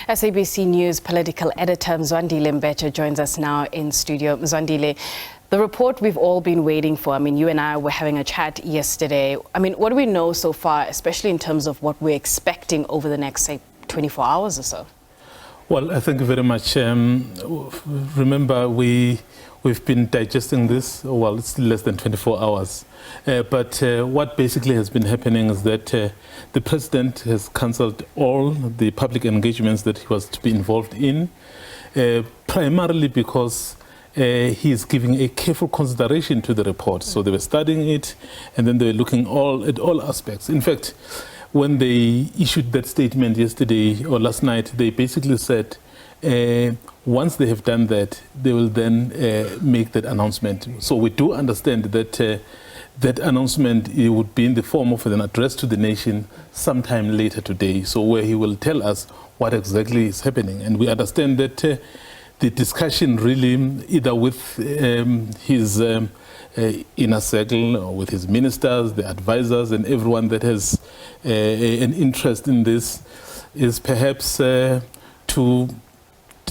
SABC News political editor Mzwandile Mbecha joins us now in studio. Mzwandile, the report we've all been waiting for. I mean, you and I were having a chat yesterday. I mean, what do we know so far, especially in terms of what we're expecting over the next, say, 24 hours or so? Well, thank you very much. Remember, we've been digesting this, well, it's less than 24 hours. But what basically has been happening is that the president has cancelled all the public engagements that he was to be involved in, primarily because he is giving a careful consideration to the report. So they were studying it, and then they were looking at all aspects. In fact, when they issued that statement yesterday or last night, they basically said once they have done that, they will then make that announcement. So we do understand that that announcement would be in the form of an address to the nation sometime later today, so where he will tell us what exactly is happening. And we understand that the discussion really, either with his inner circle or with his ministers, the advisors, and everyone that has an interest in this, is perhaps to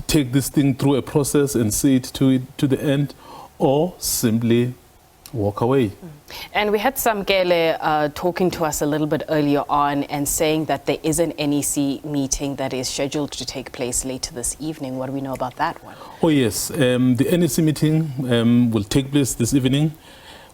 take this thing through a process and see it to the end, or simply walk away. And we had Samkele talking to us a little bit earlier on and saying that there is an NEC meeting that is scheduled to take place later this evening. What do we know about that one? Oh yes, the NEC meeting will take place this evening,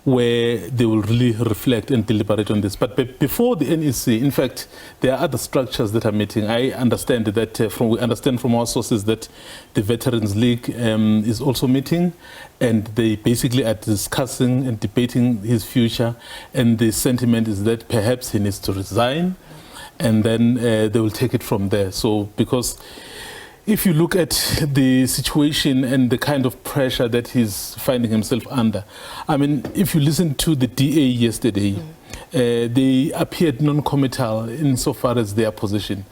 where they will really reflect and deliberate on this. But before the NEC, in fact, there are other structures that are meeting. I understand that we understand from our sources that the Veterans League is also meeting, and they basically are discussing and debating his future. And the sentiment is that perhaps he needs to resign, and then they will take it from there. So because if you look at the situation and the kind of pressure that he's finding himself under, I mean, if you listen to the DA yesterday, they appeared non-committal insofar as their position.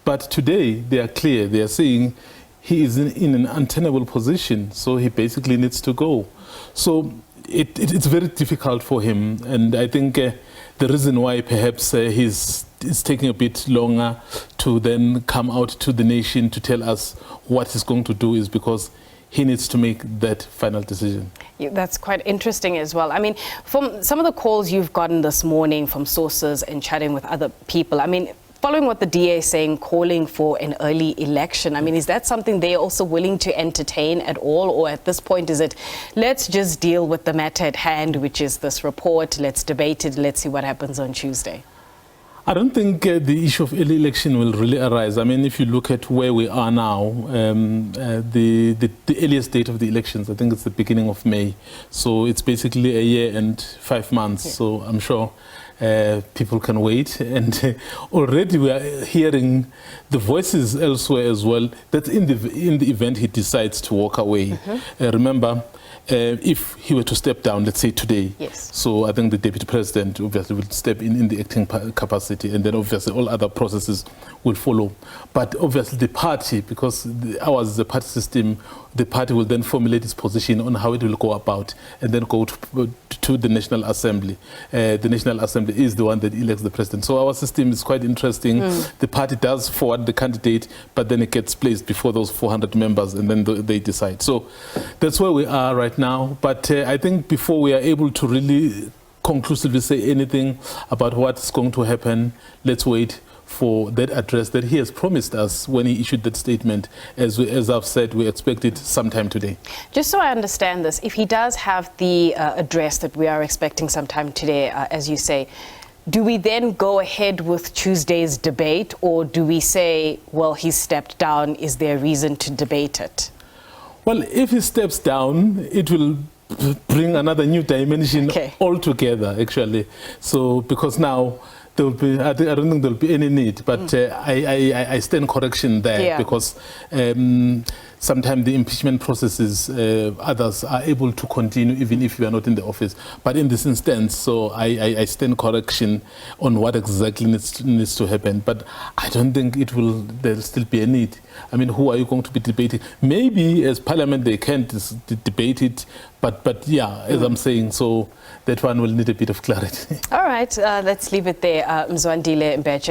But today, they are clear. They are saying he is in an untenable position, so he basically needs to go. So it's very difficult for him. And I think the reason why perhaps it's taking a bit longer to then come out to the nation to tell us what he's going to do is because he needs to make that final decision. Yeah, that's quite interesting as well. I mean, from some of the calls you've gotten this morning from sources and chatting with other people, I mean, following what the DA is saying, calling for an early election, I mean, is that something they're also willing to entertain at all? Or at this point, is it, let's just deal with the matter at hand, which is this report, let's debate it, let's see what happens on Tuesday? I don't think the issue of early election will really arise. I mean, if you look at where we are now, the earliest date of the elections, I think it's the beginning of May. So it's basically a year and 5 months. Yeah. So I'm sure people can wait. And already we are hearing the voices elsewhere as well, that in the event he decides to walk away. Remember, if he were to step down, let's say today, yes. So I think the deputy president obviously will step in the acting capacity, and then obviously all other processes will follow. But obviously the party, because ours is a party system, the party will then formulate its position on how it will go about, and then go to the National Assembly. The National Assembly is the one that elects the president. So our system is quite interesting. The party does forward the candidate, but then it gets placed before those 400 members, and then they decide. So that's where we are right now. But I think before we are able to really conclusively say anything about what's going to happen, let's wait for that address that he has promised us when he issued that statement. As I've said, we expect it sometime today. Just so I understand this, if he does have the address that we are expecting sometime today, as you say, do we then go ahead with Tuesday's debate, or do we say, well, he stepped down, is there a reason to debate it? Well, if he steps down, it will bring another new dimension altogether, actually. So, because now there will be, I don't think there will be any need, but I stand correction there, because sometimes the impeachment processes, others are able to continue even if you are not in the office. But in this instance, so I stand correction on what exactly needs to happen. But I don't think there'll still be a need. I mean, who are you going to be debating? Maybe as Parliament they can debate it, but yeah, as I'm saying, so that one will need a bit of clarity. All right, let's leave it there. Mzwandile Mbecha.